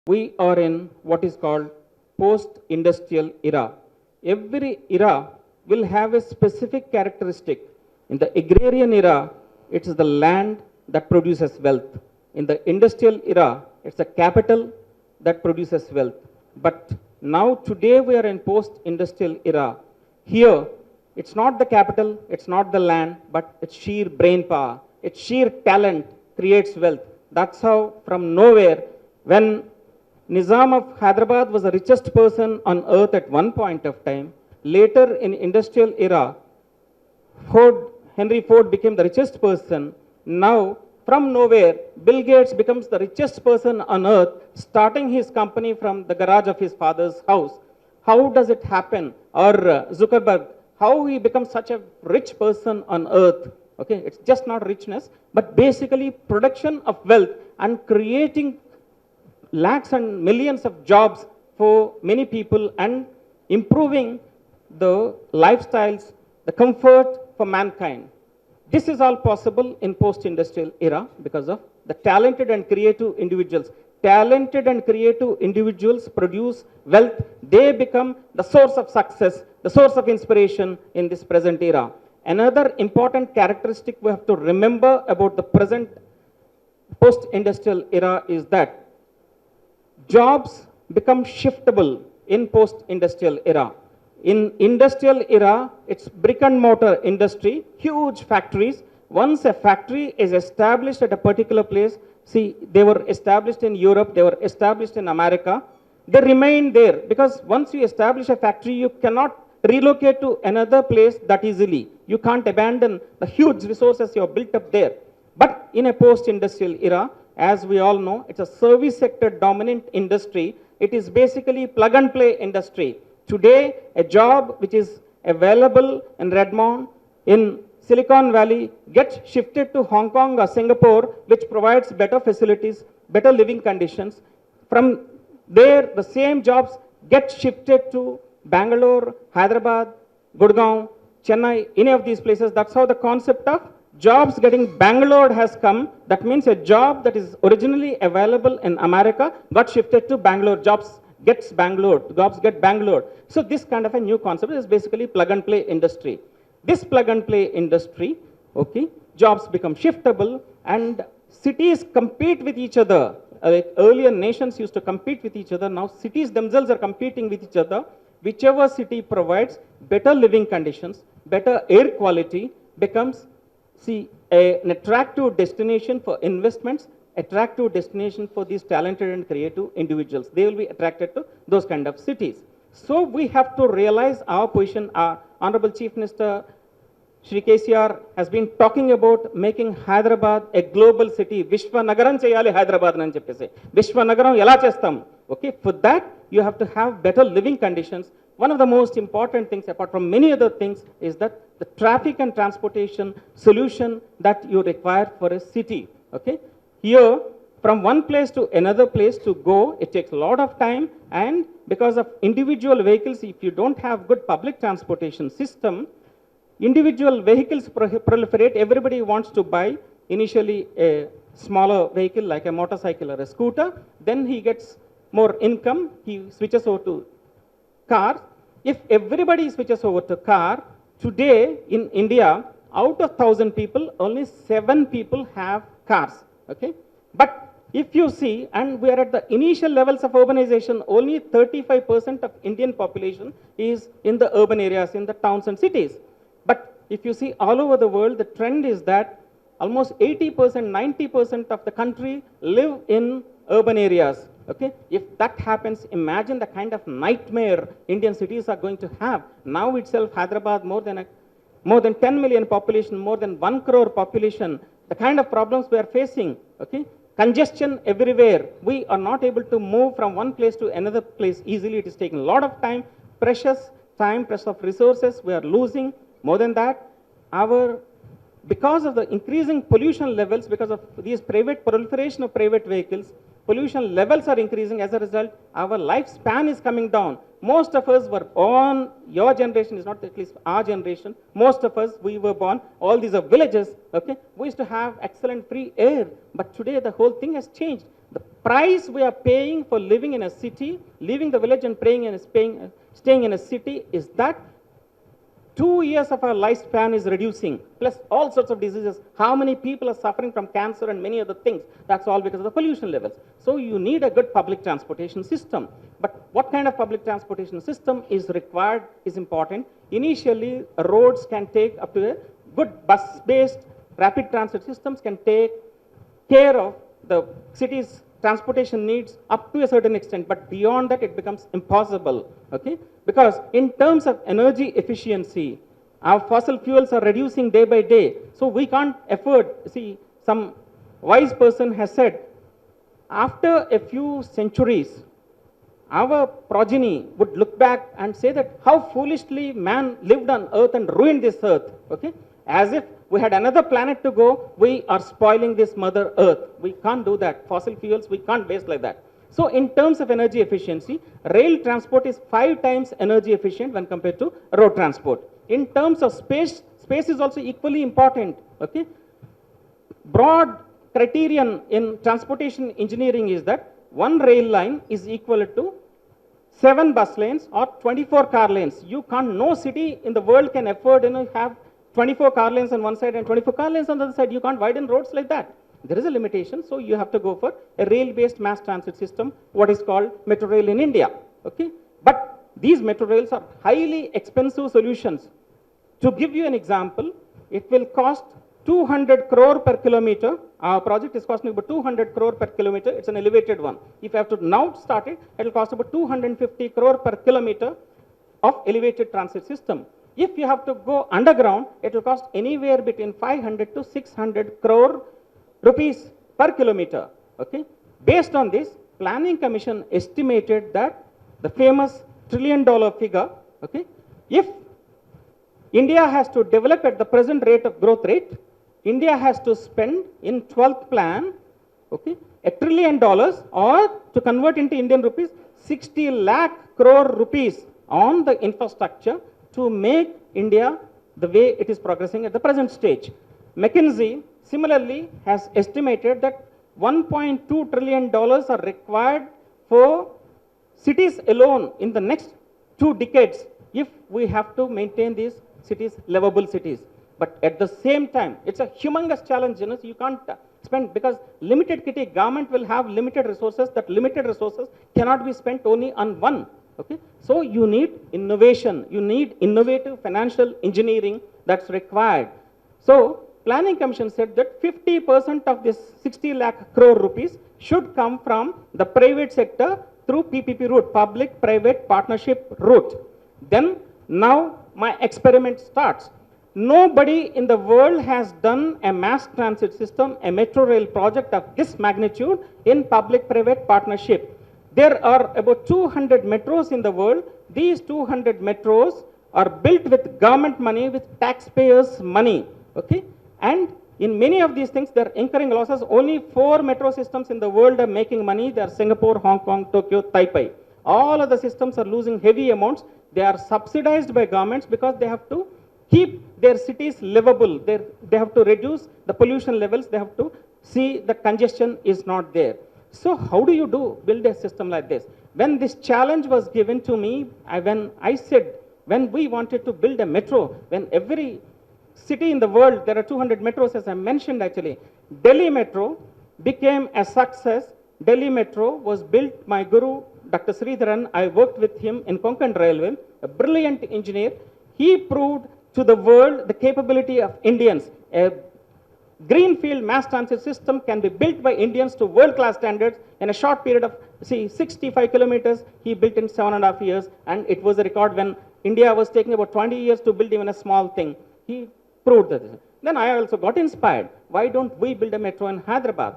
We are in what is called post-industrial era. Every era will have a specific characteristic. In the agrarian era, it is the land that produces wealth. In the industrial era, it's the capital that produces wealth. But now today we are in post-industrial era. Here, it's not the capital, it's not the land, but it's sheer brain power. It's sheer talent creates wealth. That's how from nowhere, when Nizam of Hyderabad was the richest person on earth at one point of time. Later in industrial era, Henry Ford became the richest person. Now, from nowhere, Bill Gates becomes the richest person on earth, starting his company from the garage of his father's house. How does it happen? Or Zuckerberg, how he becomes such a rich person on earth? Okay, it's just not richness, but basically production of wealth and creating lakhs and millions of jobs for many people and improving the lifestyles, the comfort for mankind. This is all possible in post-industrial era because of the talented and creative individuals. Talented and creative individuals produce wealth. They become the source of success, the source of inspiration in this present era. Another important characteristic we have to remember about the present post-industrial era is that jobs become shiftable in post-industrial era. In industrial era, it's brick and mortar industry, huge factories. Once a factory is established at a particular place, see, they were established in Europe, they were established in America, they remain there because once you establish a factory, you cannot relocate to another place that easily. You can't abandon the huge resources you have built up there. But in a post-industrial era, as we all know, it's a service sector dominant industry. It is basically plug and play industry. Today, a job which is available in Redmond, in Silicon Valley, gets shifted to Hong Kong or Singapore, which provides better facilities, better living conditions. From there, the same jobs get shifted to Bangalore, Hyderabad, Gurgaon, Chennai, any of these places. That's how the concept of jobs getting Bangalore has come. That means a job that is originally available in America got shifted to Bangalore. Jobs get Bangalore. So this kind of a new concept is basically plug and play industry. This plug and play industry, okay, jobs become shiftable and cities compete with each other. Like earlier nations used to compete with each other. Now cities themselves are competing with each other. Whichever city provides better living conditions, better air quality becomes an attractive destination for investments, attractive destination for these talented and creative individuals. They will be attracted to those kind of cities. So we have to realize our position. Our Honorable Chief Minister Shri KCR has been talking about making Hyderabad a global city. Vishwa Nagaram cheyali Hyderabad nani cheppesi. Vishwa Nagaram ela chestam. Okay, for that you have to have better living conditions. One of the most important things, apart from many other things, is that the traffic and transportation solution that you require for a city. Okay, here from one place to another place to go, it takes a lot of time, and because of individual vehicles, if you don't have good public transportation system, individual vehicles proliferate. Everybody wants to buy initially a smaller vehicle like a motorcycle or a scooter. Then he gets more income. He switches over to car. If everybody switches over to car, today in India, out of 1,000 people, only 7 people have cars. Okay, but if you see, and we are at the initial levels of urbanization, only 35% of Indian population is in the urban areas, in the towns and cities. But if you see all over the world, the trend is that almost 80%, 90% of the country live in urban areas. Okay, if that happens, imagine the kind of nightmare Indian cities are going to have. Now itself, Hyderabad, more than 10 million population, more than 1 crore population, the kind of problems we are facing. Okay, congestion everywhere. We are not able to move from one place to another place easily. It is taking a lot of time, precious of resources we are losing. More than that, because of the increasing pollution levels, because of these proliferation of private vehicles, pollution levels are increasing. As a result, our lifespan is coming down. Most of us were born, your generation is not at least our generation, most of us, we were born, all these are villages, okay? We used to have excellent free air, but today the whole thing has changed. The price we are paying for living in a city, leaving the village and staying in a city is that 2 years of our lifespan is reducing, plus all sorts of diseases. How many people are suffering from cancer and many other things? That's all because of the pollution levels. So you need a good public transportation system. But what kind of public transportation system is required is important. Initially, roads can take up to a good bus-based rapid transit systems can take care of the city's transportation needs up to a certain extent, but beyond that it becomes impossible, okay? Because in terms of energy efficiency, our fossil fuels are reducing day by day, so we can't afford, see, some wise person has said, after a few centuries, our progeny would look back and say that how foolishly man lived on earth and ruined this earth, okay? As if we had another planet to go, we are spoiling this mother earth. We can't do that. Fossil fuels, we can't waste like that. So in terms of energy efficiency, rail transport is 5 times energy efficient when compared to road transport. In terms of space is also equally important, okay? Broad criterion in transportation engineering is that one rail line is equal to 7 bus lanes or 24 car lanes. You can't, no city in the world can afford, have 24 car lanes on one side and 24 car lanes on the other side. You can't widen roads like that. There is a limitation, so you have to go for a rail-based mass transit system, what is called metro rail in India, okay? But these metro rails are highly expensive solutions. To give you an example, it will cost 200 crore per kilometer. Our project is costing about 200 crore per kilometer. It's an elevated one. If you have to now start it, it will cost about 250 crore per kilometer of elevated transit system. If you have to go underground, it will cost anywhere between 500 to 600 crore rupees per kilometer. Okay? Based on this, Planning Commission estimated that the famous $1 trillion figure, okay, if India has to develop at the present rate of growth rate, India has to spend in 12th plan, okay, $1 trillion, or to convert into Indian rupees, 60 lakh crore rupees on the infrastructure to make India the way it is progressing at the present stage. McKinsey similarly has estimated that $1.2 trillion are required for cities alone in the next 2 decades if we have to maintain these cities, livable cities. But at the same time, it's a humongous challenge, so you can't spend, because limited kitty, government will have limited resources, that limited resources cannot be spent only on one. Okay? So you need innovation, you need innovative financial engineering that's required. So Planning Commission said that 50% of this 60 lakh crore rupees should come from the private sector through PPP route, public-private partnership route. Then now my experiment starts. Nobody in the world has done a mass transit system, a metro rail project of this magnitude in public-private partnership. There are about 200 metros in the world. These 200 metros are built with government money, with taxpayers' money. Okay? And in many of these things, they're incurring losses. Only 4 metro systems in the world are making money. They are Singapore, Hong Kong, Tokyo, Taipei. All of the systems are losing heavy amounts. They are subsidized by governments because they have to keep their cities livable. They have to reduce the pollution levels. They have to see that congestion is not there. So how do you build a system like this? When this challenge was given to me, when we wanted to build a metro, when every city in the world, there are 200 metros as I mentioned actually, Delhi Metro became a success. Delhi Metro was built, my guru, Dr. Sridharan, I worked with him in Konkan Railway, a brilliant engineer. He proved to the world the capability of Indians. A greenfield mass transit system can be built by Indians to world-class standards in a short period of, 65 kilometers he built in 7.5 years, and it was a record when India was taking about 20 years to build even a small thing. He proved that. Then I also got inspired. Why don't we build a metro in Hyderabad?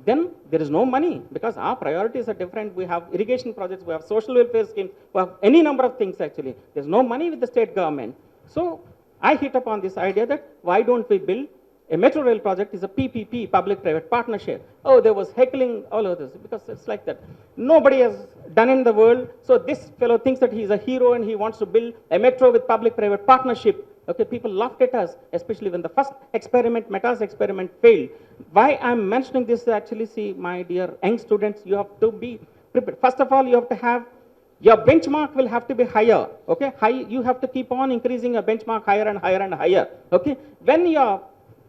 Then there is no money because our priorities are different. We have irrigation projects, we have social welfare schemes, we have any number of things actually. There's no money with the state government. So I hit upon this idea that why don't we build a metro rail project is a PPP, public-private partnership. Oh, there was heckling all of this because it's like that. Nobody has done in the world. So this fellow thinks that he's a hero and he wants to build a metro with public-private partnership. Okay, people laughed at us, especially when the first experiment, META's experiment, failed. Why I'm mentioning this, actually, see, my dear young students, you have to be prepared. First of all, you have to have your benchmark will have to be higher. Okay, you have to keep on increasing your benchmark higher and higher and higher. Okay, when you're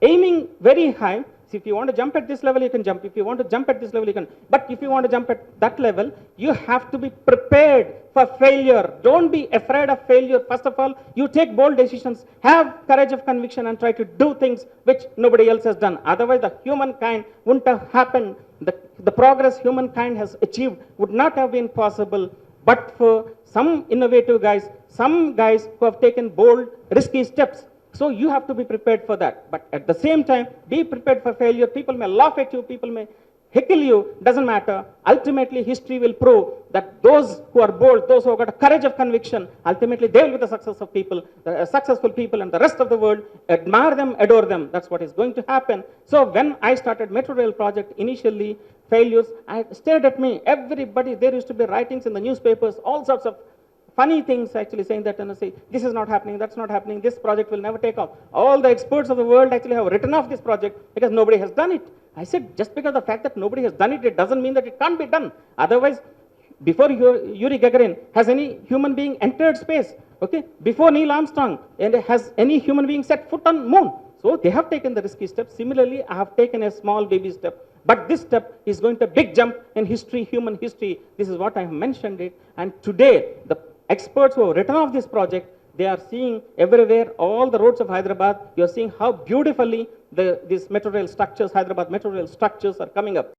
aiming very high, see, if you want to jump at this level, you can jump. If you want to jump at this level, you can. But if you want to jump at that level, you have to be prepared for failure. Don't be afraid of failure. First of all, you take bold decisions, have courage of conviction, and try to do things which nobody else has done. Otherwise, the humankind wouldn't have happened. The progress humankind has achieved would not have been possible but for some innovative guys, some guys who have taken bold, risky steps. So you have to be prepared for that. But at the same time, be prepared for failure. People may laugh at you, people may heckle you, doesn't matter. Ultimately, history will prove that those who are bold, those who have got a courage of conviction, ultimately they will be the successful people, and the rest of the world admire them, adore them. That's what is going to happen. So when I started Metro Rail project, initially, failures, I stared at me. Everybody, there used to be writings in the newspapers, all sorts of funny things actually saying that, and say, this is not happening, that's not happening, this project will never take off. All the experts of the world actually have written off this project because nobody has done it. I said, just because the fact that nobody has done it, it doesn't mean that it can't be done. Otherwise, before Yuri Gagarin, has any human being entered space? Okay, before Neil Armstrong, and has any human being set foot on moon? So they have taken the risky step. Similarly, I have taken a small baby step. But this step is going to big jump in history, human history. This is what I have mentioned it. And today, the experts who have written off this project, they are seeing everywhere, all the roads of Hyderabad, you are seeing how beautifully these metro rail structures, Hyderabad metro rail structures are coming up.